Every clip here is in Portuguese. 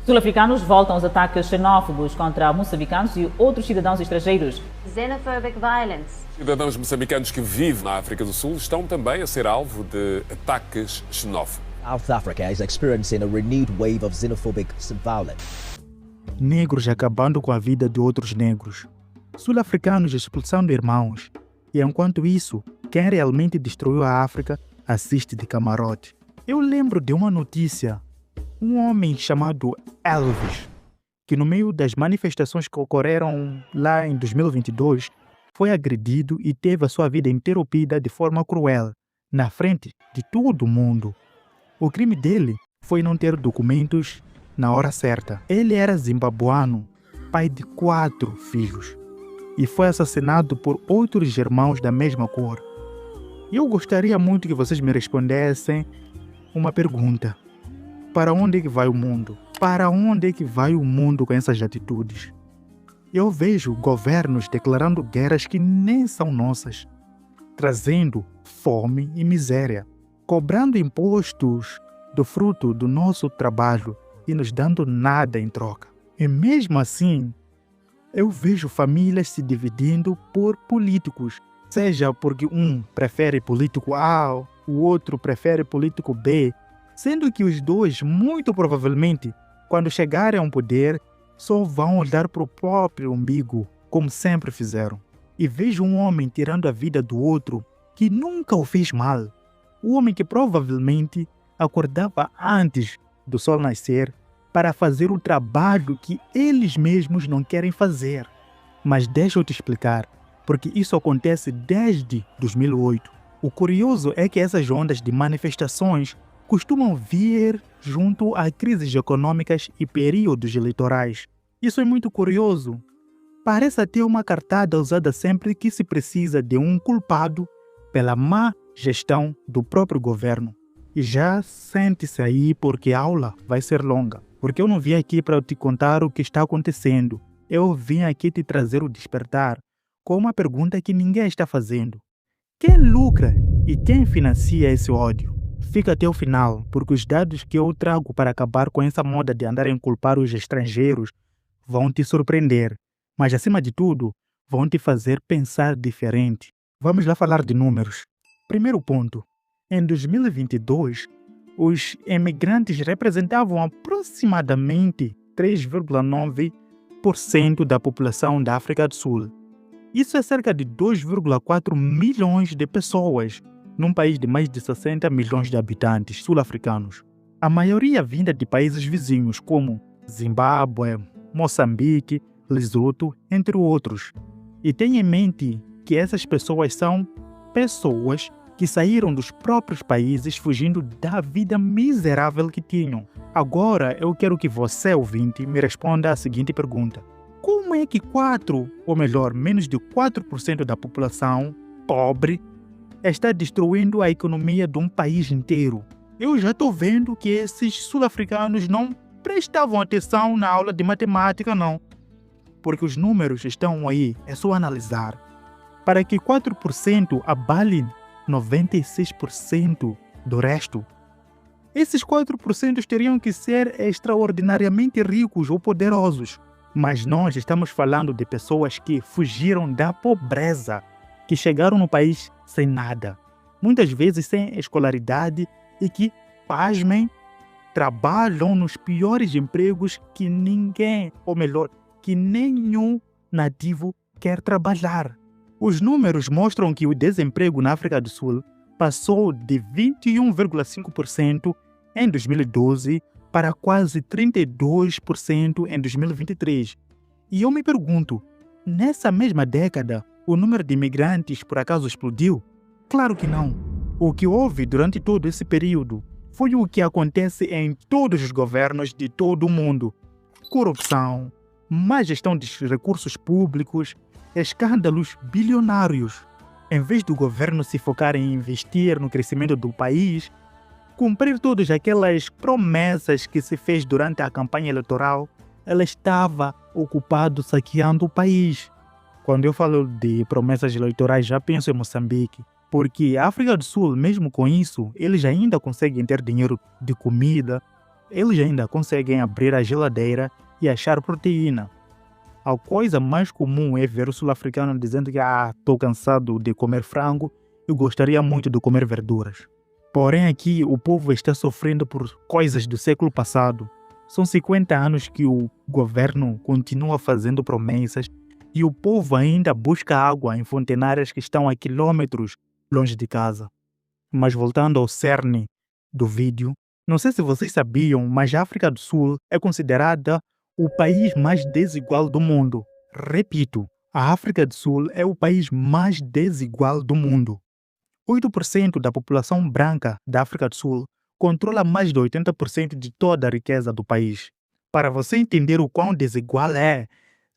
Sul-africanos voltam aos ataques xenófobos contra moçambicanos e outros cidadãos estrangeiros. Xenophobic violence. Cidadãos moçambicanos que vivem na África do Sul estão também a ser alvo de ataques xenófobos. South Africa is experiencing a renewed wave of xenophobic violence. Negros acabando com a vida de outros negros. Sul-africanos expulsando irmãos. E enquanto isso, quem realmente destruiu a África assiste de camarote. Eu lembro de uma notícia. Um homem chamado Elvis, que no meio das manifestações que ocorreram lá em 2022, foi agredido e teve a sua vida interrompida de forma cruel, na frente de todo mundo. O crime dele foi não ter documentos na hora certa. Ele era zimbabuano, pai de 4 filhos, e foi assassinado por outros irmãos da mesma cor. Eu gostaria muito que vocês me respondessem uma pergunta. Para onde é que vai o mundo? Para onde é que vai o mundo com essas atitudes? Eu vejo governos declarando guerras que nem são nossas, trazendo fome e miséria, cobrando impostos do fruto do nosso trabalho e nos dando nada em troca. E mesmo assim, eu vejo famílias se dividindo por políticos, seja porque um prefere político A, o outro prefere político B, sendo que os dois, muito provavelmente, quando chegarem ao poder, só vão olhar para o próprio umbigo, como sempre fizeram. E vejo um homem tirando a vida do outro que nunca o fez mal. O homem que provavelmente acordava antes do sol nascer para fazer o trabalho que eles mesmos não querem fazer. Mas deixa eu te explicar, porque isso acontece desde 2008. O curioso é que essas ondas de manifestações costumam vir junto a crises econômicas e períodos eleitorais. Isso é muito curioso. Parece até uma cartada usada sempre que se precisa de um culpado pela má gestão do próprio governo. E já sente-se aí porque a aula vai ser longa. Porque eu não vim aqui para te contar o que está acontecendo. Eu vim aqui te trazer o despertar com uma pergunta que ninguém está fazendo. Quem lucra e quem financia esse ódio? Fica até o final, porque os dados que eu trago para acabar com essa moda de andar a inculpar os estrangeiros vão te surpreender, mas acima de tudo, vão te fazer pensar diferente. Vamos lá falar de números. Primeiro ponto, em 2022, os imigrantes representavam aproximadamente 3,9% da população da África do Sul. Isso é cerca de 2,4 milhões de pessoas, num país de mais de 60 milhões de habitantes sul-africanos. A maioria vinda de países vizinhos como Zimbábue, Moçambique, Lesotho, entre outros. E tenha em mente que essas pessoas são pessoas que saíram dos próprios países fugindo da vida miserável que tinham. Agora eu quero que você, ouvinte, me responda a seguinte pergunta. Como é que menos de 4% da população pobre está destruindo a economia de um país inteiro? Eu já estou vendo que esses sul-africanos não prestavam atenção na aula de matemática, não. Porque os números estão aí, é só analisar. Para que 4% abalem 96% do resto, esses 4% teriam que ser extraordinariamente ricos ou poderosos. Mas nós estamos falando de pessoas que fugiram da pobreza, que chegaram no país sem nada, muitas vezes sem escolaridade e que, pasmem, trabalham nos piores empregos que ninguém, ou melhor, que nenhum nativo quer trabalhar. Os números mostram que o desemprego na África do Sul passou de 21,5% em 2012 para quase 32% em 2023. E eu me pergunto, nessa mesma década, o número de imigrantes por acaso explodiu? Claro que não. O que houve durante todo esse período foi o que acontece em todos os governos de todo o mundo. Corrupção, má gestão dos recursos públicos, escândalos bilionários. Em vez do governo se focar em investir no crescimento do país, cumprir todas aquelas promessas que se fez durante a campanha eleitoral, ela estava ocupado saqueando o país. Quando eu falo de promessas eleitorais, já penso em Moçambique, porque a África do Sul, mesmo com isso, eles ainda conseguem ter dinheiro de comida, eles ainda conseguem abrir a geladeira e achar proteína. A coisa mais comum é ver o sul-africano dizendo que estou cansado de comer frango e gostaria muito de comer verduras. Porém aqui o povo está sofrendo por coisas do século passado. São 50 anos que o governo continua fazendo promessas e o povo ainda busca água em fontenárias que estão a quilômetros longe de casa. Mas voltando ao cerne do vídeo, não sei se vocês sabiam, mas a África do Sul é considerada o país mais desigual do mundo. Repito, a África do Sul é o país mais desigual do mundo. 8% da população branca da África do Sul controla mais de 80% de toda a riqueza do país. Para você entender o quão desigual é,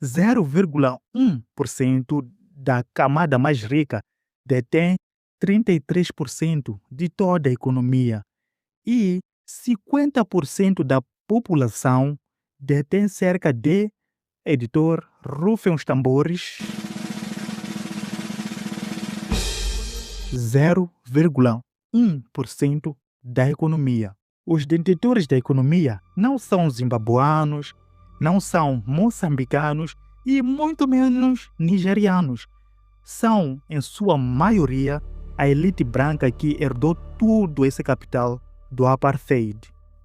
0,1% da camada mais rica detém 33% de toda a economia e 50% da população detém cerca de, editor, rufem os tambores, 0,1% da economia. Os detentores da economia não são zimbabuanos, não são moçambicanos e muito menos nigerianos. São, em sua maioria, a elite branca que herdou todo esse capital do apartheid.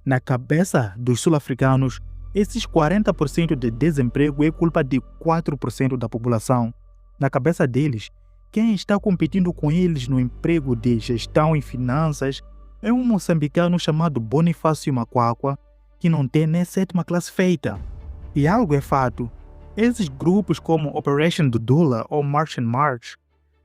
Na cabeça dos sul-africanos, esses 40% de desemprego é culpa de 4% da população. Na cabeça deles, quem está competindo com eles no emprego de gestão e finanças é um moçambicano chamado Bonifácio Makwakwa, que não tem nem 7ª classe feita. E algo é fato, esses grupos como Operation Dudula ou March and March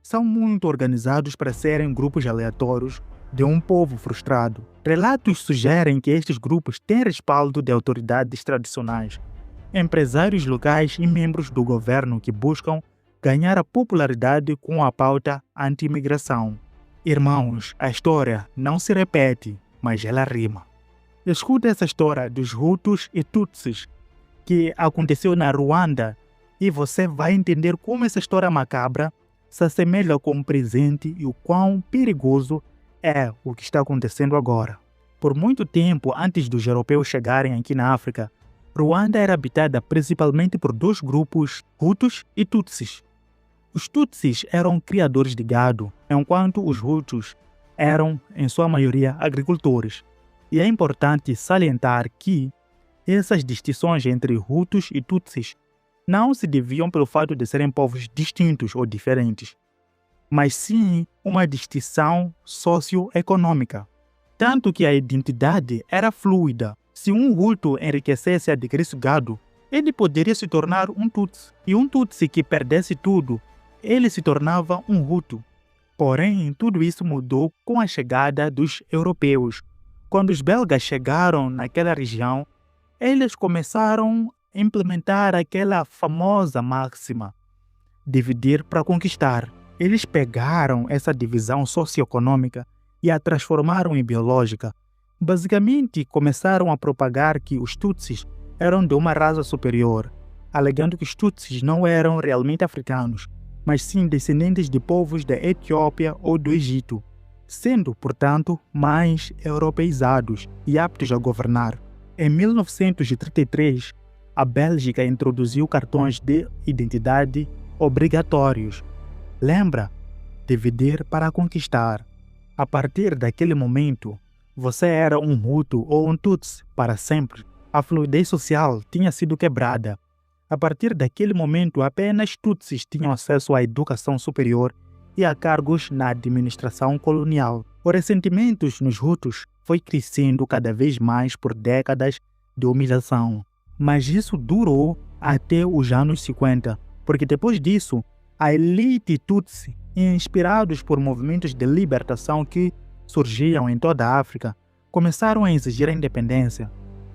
são muito organizados para serem grupos aleatórios de um povo frustrado. Relatos sugerem que estes grupos têm respaldo de autoridades tradicionais, empresários locais e membros do governo que buscam ganhar a popularidade com a pauta anti-imigração. Irmãos, a história não se repete, mas ela rima. Escuta essa história dos Hutus e Tutsis que aconteceu na Ruanda e você vai entender como essa história macabra se assemelha com o presente e o quão perigoso é o que está acontecendo agora. Por muito tempo antes dos europeus chegarem aqui na África, Ruanda era habitada principalmente por 2 grupos, Hutus e Tutsis. Os Tutsis eram criadores de gado, enquanto os Hutus eram, em sua maioria, agricultores. E é importante salientar que essas distinções entre Hutus e Tutsis não se deviam pelo fato de serem povos distintos ou diferentes, mas sim uma distinção socioeconômica. Tanto que a identidade era fluida. Se um Hutu enriquecesse e adquirisse gado, ele poderia se tornar um Tutsi. E um Tutsi que perdesse tudo, ele se tornava um Hutu. Porém, tudo isso mudou com a chegada dos europeus. Quando os belgas chegaram naquela região, eles começaram a implementar aquela famosa máxima: dividir para conquistar. Eles pegaram essa divisão socioeconômica e a transformaram em biológica. Basicamente, começaram a propagar que os Tutsis eram de uma raça superior, alegando que os Tutsis não eram realmente africanos, mas sim descendentes de povos da Etiópia ou do Egito, sendo, portanto, mais europeizados e aptos a governar. Em 1933, a Bélgica introduziu cartões de identidade obrigatórios. Lembra? Dividir para conquistar. A partir daquele momento, você era um Hutu ou um Tutsi para sempre. A fluidez social tinha sido quebrada. A partir daquele momento, apenas Tutsis tinham acesso à educação superior e a cargos na administração colonial. O ressentimento nos Hutus foi crescendo cada vez mais por décadas de humilhação. Mas isso durou até os anos 50, porque depois disso, a elite Tutsi, inspirados por movimentos de libertação que surgiam em toda a África, começaram a exigir a independência.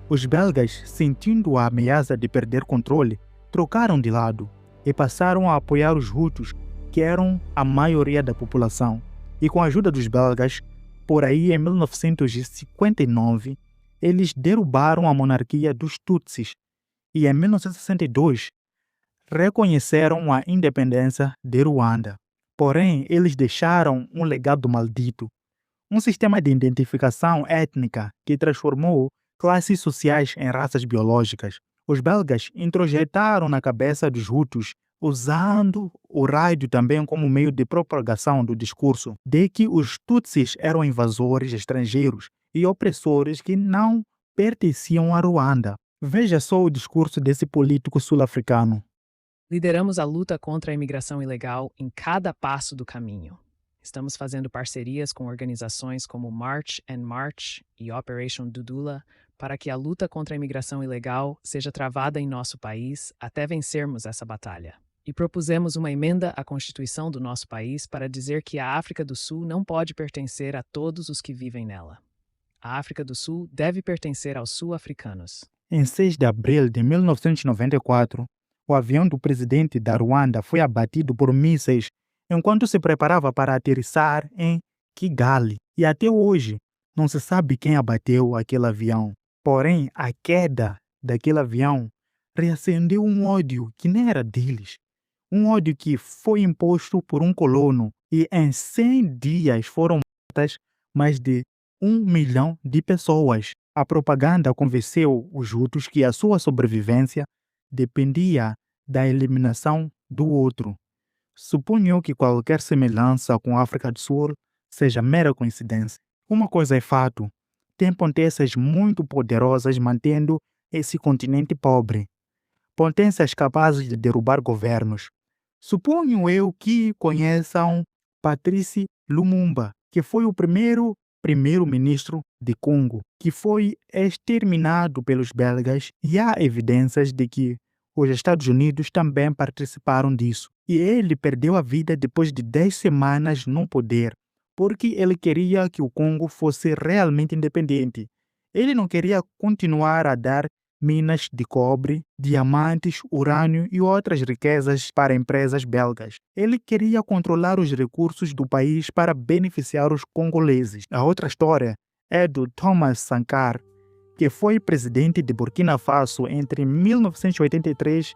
Os belgas, sentindo a ameaça de perder controle, trocaram de lado e passaram a apoiar os Hutus, que eram a maioria da população. E com a ajuda dos belgas, por aí em 1959, eles derrubaram a monarquia dos Tutsis e em 1962 reconheceram a independência de Ruanda. Porém, eles deixaram um legado maldito, um sistema de identificação étnica que transformou classes sociais em raças biológicas. Os belgas introjetaram na cabeça dos Hutus, usando o rádio também como meio de propagação do discurso, de que os Tutsis eram invasores estrangeiros e opressores que não pertenciam a Ruanda. Veja só o discurso desse político sul-africano. Lideramos a luta contra a imigração ilegal em cada passo do caminho. Estamos fazendo parcerias com organizações como March and March e Operation Dudula para que a luta contra a imigração ilegal seja travada em nosso país até vencermos essa batalha. E propusemos uma emenda à Constituição do nosso país para dizer que a África do Sul não pode pertencer a todos os que vivem nela. A África do Sul deve pertencer aos sul-africanos. Em 6 de abril de 1994, o avião do presidente da Ruanda foi abatido por mísseis enquanto se preparava para aterrissar em Kigali. E até hoje, não se sabe quem abateu aquele avião. Porém, a queda daquele avião reacendeu um ódio que nem era deles. Um ódio que foi imposto por um colono e em 100 dias foram mortas mais de 1 milhão de pessoas. A propaganda convenceu os Hutus que a sua sobrevivência dependia da eliminação do outro. Suponho que qualquer semelhança com a África do Sul seja mera coincidência. Uma coisa é fato, tem potências muito poderosas mantendo esse continente pobre. Potências capazes de derrubar governos. Suponho eu que conheçam Patrice Lumumba, que foi o primeiro-ministro de Congo, que foi exterminado pelos belgas, e há evidências de que os Estados Unidos também participaram disso. E ele perdeu a vida depois de 10 semanas no poder, porque ele queria que o Congo fosse realmente independente. Ele não queria continuar a dar minas de cobre, diamantes, urânio e outras riquezas para empresas belgas. Ele queria controlar os recursos do país para beneficiar os congoleses. A outra história é do Thomas Sankara, que foi presidente de Burkina Faso entre 1983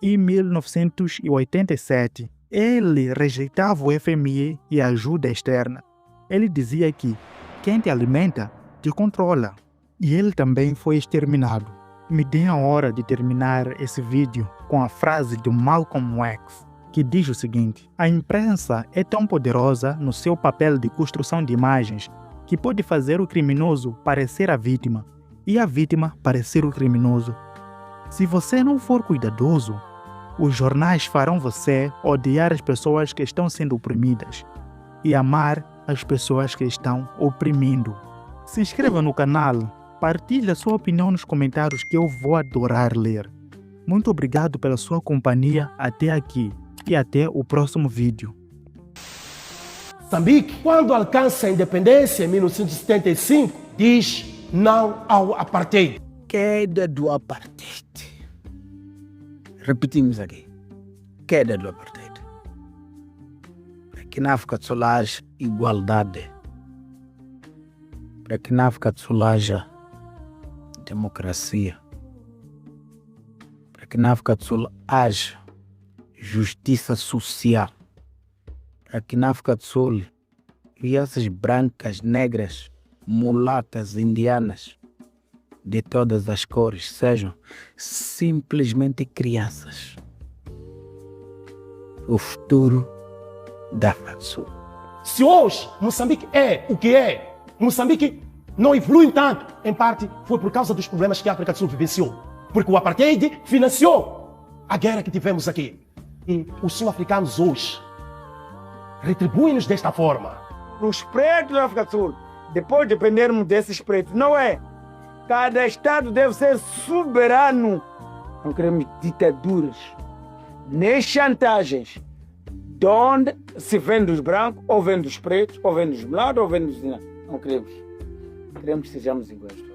e 1987. Ele rejeitava o FMI e a ajuda externa. Ele dizia que quem te alimenta te controla. E ele também foi exterminado. Me dê a hora de terminar esse vídeo com a frase de Malcolm X, que diz o seguinte: a imprensa é tão poderosa no seu papel de construção de imagens que pode fazer o criminoso parecer a vítima e a vítima parecer o criminoso. Se você não for cuidadoso, os jornais farão você odiar as pessoas que estão sendo oprimidas e amar as pessoas que estão oprimindo. Se inscreva no canal. Partilhe a sua opinião nos comentários que eu vou adorar ler. Muito obrigado pela sua companhia até aqui e até o próximo vídeo. Moçambique, quando alcança a independência em 1975, diz não ao apartheid. Queda do apartheid. Repetimos aqui. Queda do apartheid. Aqui na África do Sul haja igualdade. Para que na África do Sul haja democracia, para que na África do Sul haja justiça social, para que na África do Sul crianças brancas, negras, mulatas, indianas, de todas as cores, sejam simplesmente crianças. O futuro da África do Sul. Se hoje Moçambique é o que é, Moçambique não evolui tanto, em parte foi por causa dos problemas que a África do Sul vivenciou. Porque o apartheid financiou a guerra que tivemos aqui. E os sul-africanos hoje retribuem-nos desta forma. Os pretos da África do Sul, depois de dependermos desses pretos, não é? Cada Estado deve ser soberano. Não queremos ditaduras, nem chantagens. De onde se vende os brancos, ou vende os pretos, ou vende os mulatos, ou vende os... Não queremos. Queremos que sejamos iguais.